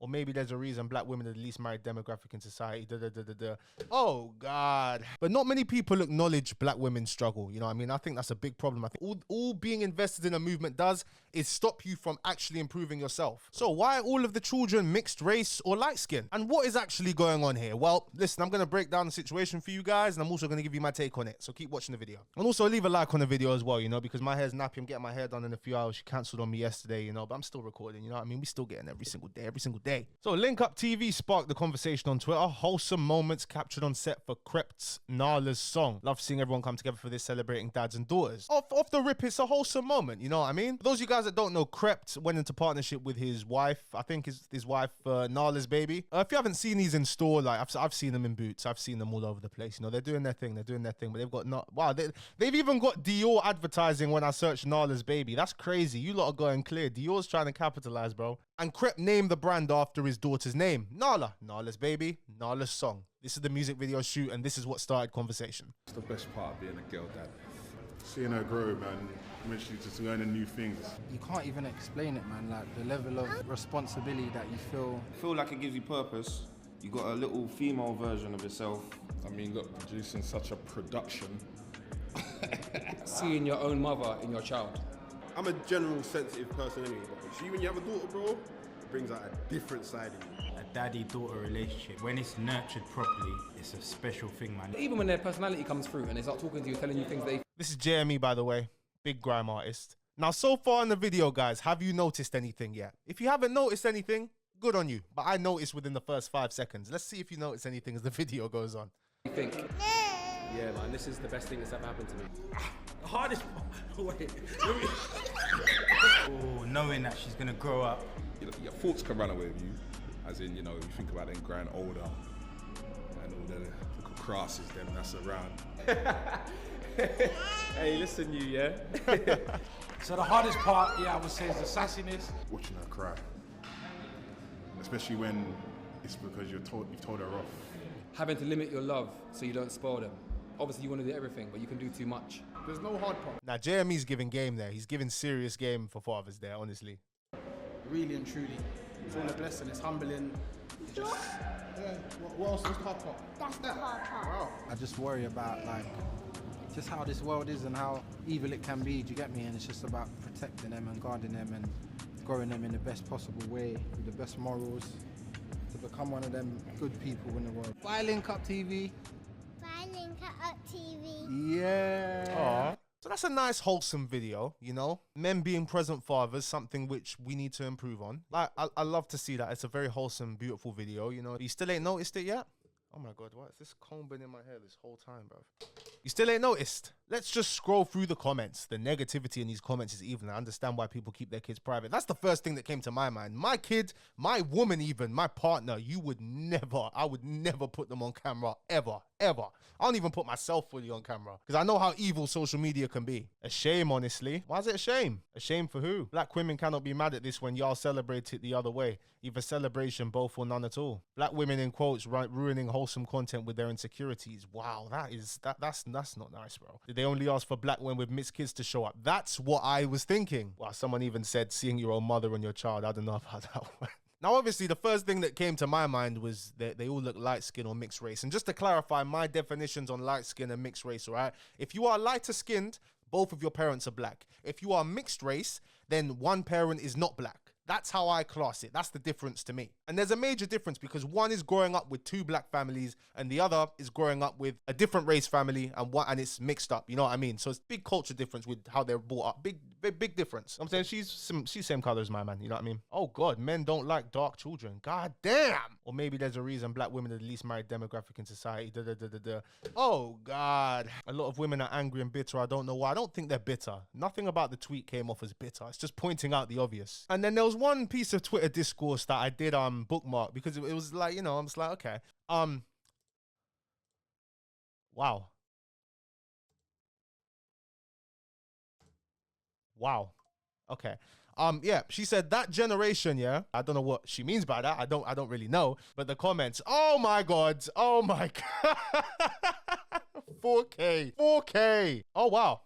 Or maybe there's a reason black women are the least married demographic in society. Oh, God. But not many people acknowledge black women's struggle. You know what I mean? I think that's a big problem. I think all being invested in a movement does is stop you from actually improving yourself. So why are all of the children mixed race or light skin? And what is actually going on here? Well, listen, I'm going to break down the situation for you guys, and I'm also going to give you my take on it. So keep watching the video. And also leave a like on the video as well, you know, because my hair's nappy. I'm getting my hair done in a few hours. She cancelled on me yesterday, you know, but I'm still recording, you know what I mean? We still getting every single day. So Link Up TV sparked the conversation on Twitter. Wholesome moments captured on set for Crept's Nala's song. Love seeing everyone come together for this, celebrating dads and daughters. Off the rip, it's a wholesome moment, you know what I mean? For those of you guys that don't know, Crept went into partnership with his wife, I think his wife, Nala's baby. If you haven't seen these in store, like I've seen them in Boots, I've seen them all over the place, you know, they're doing their thing, but they've got they've even got Dior advertising when I search Nala's baby. That's crazy. You lot are going clear. Dior's trying to capitalize, bro. And Crept named the brand after his daughter's name. Nala's baby, Nala's song. This is the music video shoot, and this is what started conversation. It's the best part of being a girl dad. Seeing her grow, man, eventually just learning new things. You can't even explain it, man, like the level of responsibility that you feel. I feel like it gives you purpose. You got a little female version of yourself. I mean, look, producing such a production. Seeing your own mother in your child. I'm a general sensitive person anyway, but see, when you have a daughter, bro, it brings out a different side of you. A daddy-daughter relationship, when it's nurtured properly, it's a special thing, man. Even when their personality comes through and they start talking to you, telling you things they... This is JME, by the way, big grime artist. Now, so far in the video, guys, have you noticed anything yet? If you haven't noticed anything, good on you. But I noticed within the first 5 seconds. Let's see if you notice anything as the video goes on. think. Yeah, man, this is the best thing that's ever happened to me. Hardest wait. Oh, knowing that she's gonna grow up. You know, your thoughts can run away with you, as in, you know, you think about them growing older and all the crosses them that's around. Hey, listen, you, yeah? So the hardest part, yeah, I would say is the sassiness. Watching her cry. Especially when it's because you've told her off. Having to limit your love so you don't spoil them. Obviously you want to do everything, but you can do too much. There's no hard part. Now, JME's giving game there. He's giving serious game for Father's Day, honestly. Really and truly. It's all a blessing, it's humbling. It's just, yeah, what else is the hard part? That's the hard part. Wow. I just worry about, like, just how this world is and how evil it can be, do you get me? And it's just about protecting them and guarding them and growing them in the best possible way, with the best morals, to become one of them good people in the world. Bye, Link Up TV. Bye, Link Up TV. Yeah. Aww. So that's a nice, wholesome video, you know? Men being present fathers, something which we need to improve on. Like, I love to see that. It's a very wholesome, beautiful video, you know? You still ain't noticed it yet? Oh my God, what is this comb been in my hair this whole time, bro? You still ain't noticed? Let's just scroll through the comments. The negativity in these comments is evil. I understand why people keep their kids private. That's the first thing that came to my mind. My kid, my woman even, my partner, I would never put them on camera, ever, ever. I don't even put myself fully on camera because I know how evil social media can be. A shame, honestly. Why is it a shame? A shame for who? Black women cannot be mad at this when y'all celebrate it the other way. Either celebration, both or none at all. Black women, in quotes, ruining wholesome content with their insecurities. Wow, that's not nice, bro. Did they only ask for black women with mixed kids to show up? That's what I was thinking. Wow, someone even said seeing your own mother and your child. I don't know about that one. Now, obviously, the first thing that came to my mind was that they all look light skin or mixed race. And just to clarify my definitions on light skin and mixed race, all right? If you are lighter skinned, both of your parents are black. If you are mixed race, then one parent is not black. That's how I class it. That's the difference to me. And there's a major difference because one is growing up with two black families and the other is growing up with a different race family and it's mixed up. You know what I mean? So it's big culture difference with how they're brought up. Big difference. I'm saying she's same color as my man. You know what I mean? Oh God, men don't like dark children. God damn. Or maybe there's a reason black women are the least married demographic in society. Oh God. A lot of women are angry and bitter. I don't know why. I don't think they're bitter. Nothing about the tweet came off as bitter. It's just pointing out the obvious. And then there was one piece of Twitter discourse that I did bookmark because it was like, you know, I'm just like, okay. Wow. Wow. Okay. Yeah, she said that generation, yeah. I don't know what she means by that. I don't really know. But the comments, oh my God. Oh my God. 4K. 4K. Oh wow.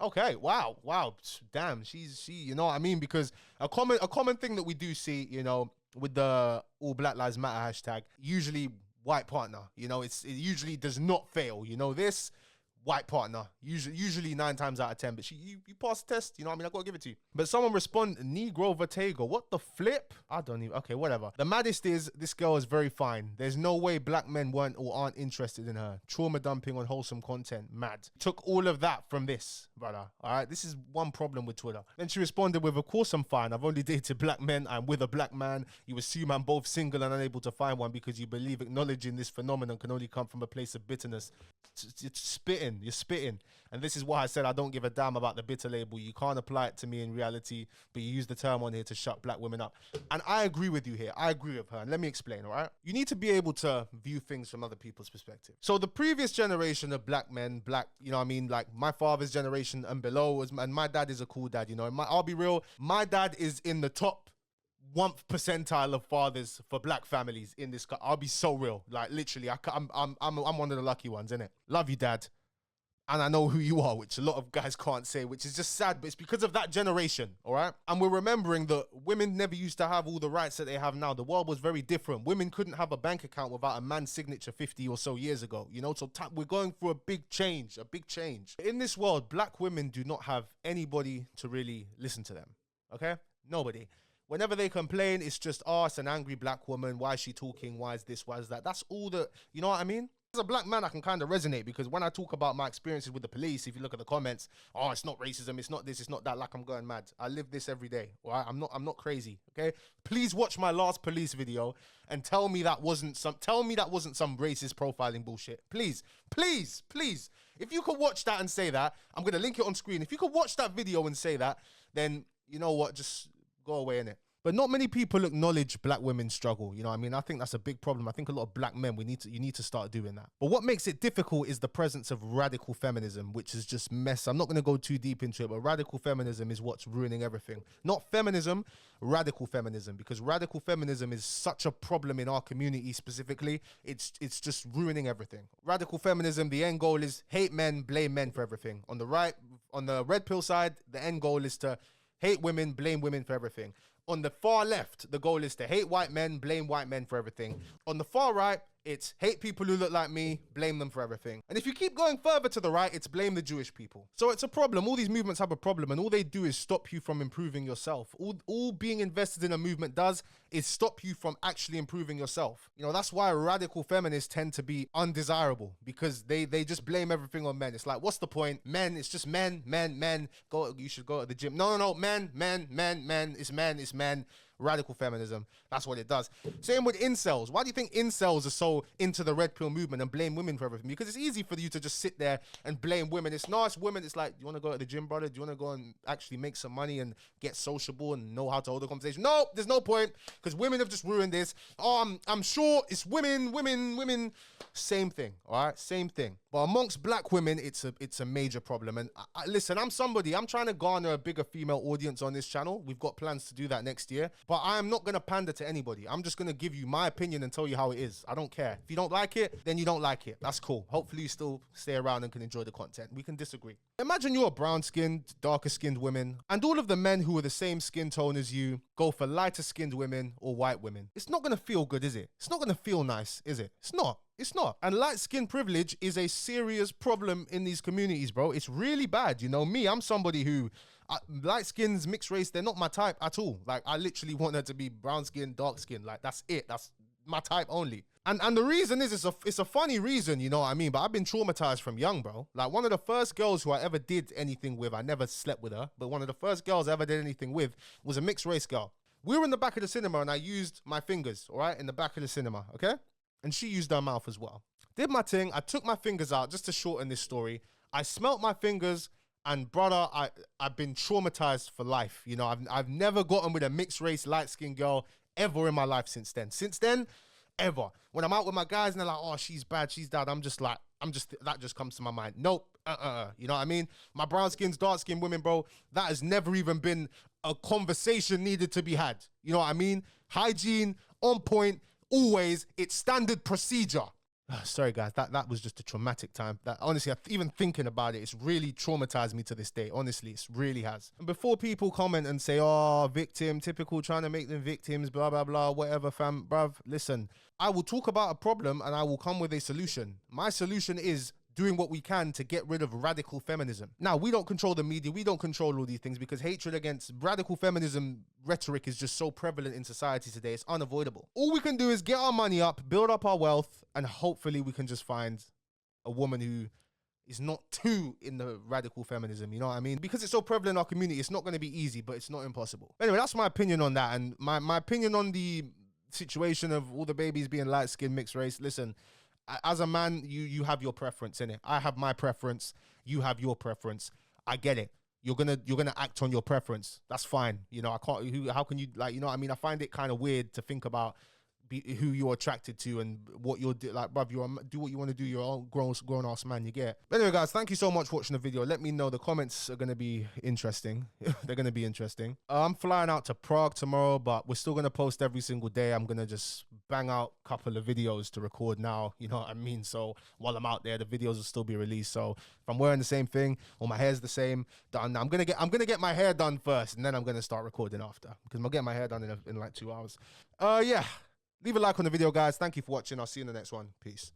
Okay, wow, damn, she, you know what I mean? Because a common thing that we do see, you know, with the All Black Lives Matter hashtag, usually white partner, you know, it usually does not fail, you know, this white partner, usually 9 times out of 10, but you passed the test, you know what I mean? I gotta give it to you. But someone respond, Negro Vertego, what the flip? I don't even, okay, whatever. The maddest is, this girl is very fine. There's no way black men weren't or aren't interested in her. Trauma dumping on wholesome content, mad. Took all of that from this, brother, all right? This is one problem with Twitter. Then she responded with, of course I'm fine. I've only dated black men. I'm with a black man. You assume I'm both single and unable to find one because you believe acknowledging this phenomenon can only come from a place of bitterness. It's spitting, you're spitting. And this is why I said I don't give a damn about the bitter label. You can't apply it to me in reality, but you use the term on here to shut black women up. And I agree with you here. I agree with her. And let me explain, all right? You need to be able to view things from other people's perspective. So the previous generation of black men, you know what I mean, like my father's generation and below, and my dad is a cool dad, you know. I'll be real, my dad is in the top 1th percentile of fathers for black families in this. I'll be so real, like literally, I'm one of the lucky ones, innit? Love you, Dad, and I know who you are, which a lot of guys can't say, which is just sad, but it's because of that generation, all right? And we're remembering that women never used to have all the rights that they have now. The world was very different. Women couldn't have a bank account without a man's signature 50 or so years ago, you know? So we're going through a big change. In this world, black women do not have anybody to really listen to them, okay? Nobody. Whenever they complain, it's just, oh, it's an angry black woman. Why is she talking? Why is this? Why is that? That's all that, you know what I mean? As a black man, I can kind of resonate because when I talk about my experiences with the police, if you look at the comments, oh, it's not racism, it's not this, it's not that, like I'm going mad. I live this every day, all right? I'm not crazy, okay? Please watch my last police video and tell me that wasn't some racist profiling bullshit. Please. If you could watch that and say that, I'm going to link it on screen. If you could watch that video and say that, then you know what, just go away, innit? But not many people acknowledge black women's struggle. You know what I mean? I think that's a big problem. I think a lot of black men, you need to start doing that. But what makes it difficult is the presence of radical feminism, which is just mess. I'm not going to go too deep into it, but radical feminism is what's ruining everything. Not feminism, radical feminism, because radical feminism is such a problem in our community specifically. It's just ruining everything. Radical feminism, the end goal is hate men, blame men for everything. On the right, on the red pill side, the end goal is to hate women, blame women for everything. On the far left, the goal is to hate white men, blame white men for everything. On the far right, it's hate people who look like me, blame them for everything. And if you keep going further to the right, it's blame the Jewish people. So it's a problem. All these movements have a problem, and all they do is stop you from improving yourself. All being invested in a movement does is stop you from actually improving yourself. You know, that's why radical feminists tend to be undesirable, because they just blame everything on men. It's like, what's the point? Men, it's just men. You should go to the gym. No, men, it's men. Radical feminism, that's what it does. Same with incels. Why do you think incels are so into the red pill movement and blame women for everything? Because it's easy for you to just sit there and blame women. It's nice women. It's like, do you want to go to the gym, brother? Do you want to go and actually make some money and get sociable and know how to hold a conversation? No, there's no point, because women have just ruined this. Oh, I'm sure it's women. Same thing, all right? Same thing. But amongst black women, it's a major problem. And listen, I'm trying to garner a bigger female audience on this channel. We've got plans to do that next year. But I am not going to pander to anybody. I'm just going to give you my opinion and tell you how it is. I don't care. If you don't like it, then you don't like it. That's cool. Hopefully you still stay around and can enjoy the content. We can disagree. Imagine you're a brown-skinned, darker-skinned woman, and all of the men who are the same skin tone as you go for lighter-skinned women or white women. It's not going to feel good, is it? It's not going to feel nice, is it? It's not. It's not. And light skin privilege is a serious problem in these communities, bro. It's really bad. You know, me, I'm somebody who, light skins, mixed race, they're not my type at all. Like, I literally want her to be brown skin, dark skin. Like, that's it. That's my type only. And the reason is, it's a funny reason, you know what I mean? But I've been traumatized from young, bro. Like, one of the first girls who I ever did anything with, I never slept with her, but one of the first girls I ever did anything with was a mixed race girl. We were in the back of the cinema and I used my fingers, all right, in the back of the cinema, okay? And she used her mouth as well. Did my thing. I took my fingers out just to shorten this story. I smelt my fingers, and brother, I've been traumatized for life. You know, I've never gotten with a mixed race, light skinned girl ever in my life since then. Since then, ever. When I'm out with my guys and they're like, oh, she's bad, she's that, that just comes to my mind. Nope. You know what I mean? My brown skins, dark skinned women, bro, that has never even been a conversation needed to be had. You know what I mean? Hygiene, on point, always, it's standard procedure. Sorry guys, that was just a traumatic time. That honestly, even thinking about it, it's really traumatized me to this day. Honestly, it really has. And before people comment and say, oh, victim, typical, trying to make them victims, blah, blah, blah, whatever, fam, bruv, listen, I will talk about a problem and I will come with a solution. My solution is doing what we can to get rid of radical feminism. Now, we don't control the media, we don't control all these things because hatred against radical feminism rhetoric is just so prevalent in society today, it's unavoidable. All we can do is get our money up, build up our wealth, and hopefully we can just find a woman who is not too in the radical feminism, you know what I mean? Because it's so prevalent in our community, it's not going to be easy, but it's not impossible. Anyway, that's my opinion on that, and my opinion on the situation of all the babies being light-skinned, mixed race. Listen, as a man, you have your preference, innit? I have my preference. You have your preference. I get it. You're gonna act on your preference. That's fine. You know, I can't. How can you, like, you know what I mean? I find it kind of weird to think about who you're attracted to and what you're like, bruv. Do what you want to do. You're a grown ass man. You get. But anyway, guys, thank you so much for watching the video. Let me know. The comments are gonna be interesting. They're gonna be interesting. I'm flying out to Prague tomorrow, but we're still gonna post every single day. I'm gonna just bang out a couple of videos to record now. You know what I mean? So while I'm out there, the videos will still be released. So if I'm wearing the same thing or my hair's the same, done. I'm gonna get my hair done first, and then I'm gonna start recording after because I'm gonna get my hair done in like 2 hours. Yeah. Leave a like on the video, guys. Thank you for watching. I'll see you in the next one. Peace.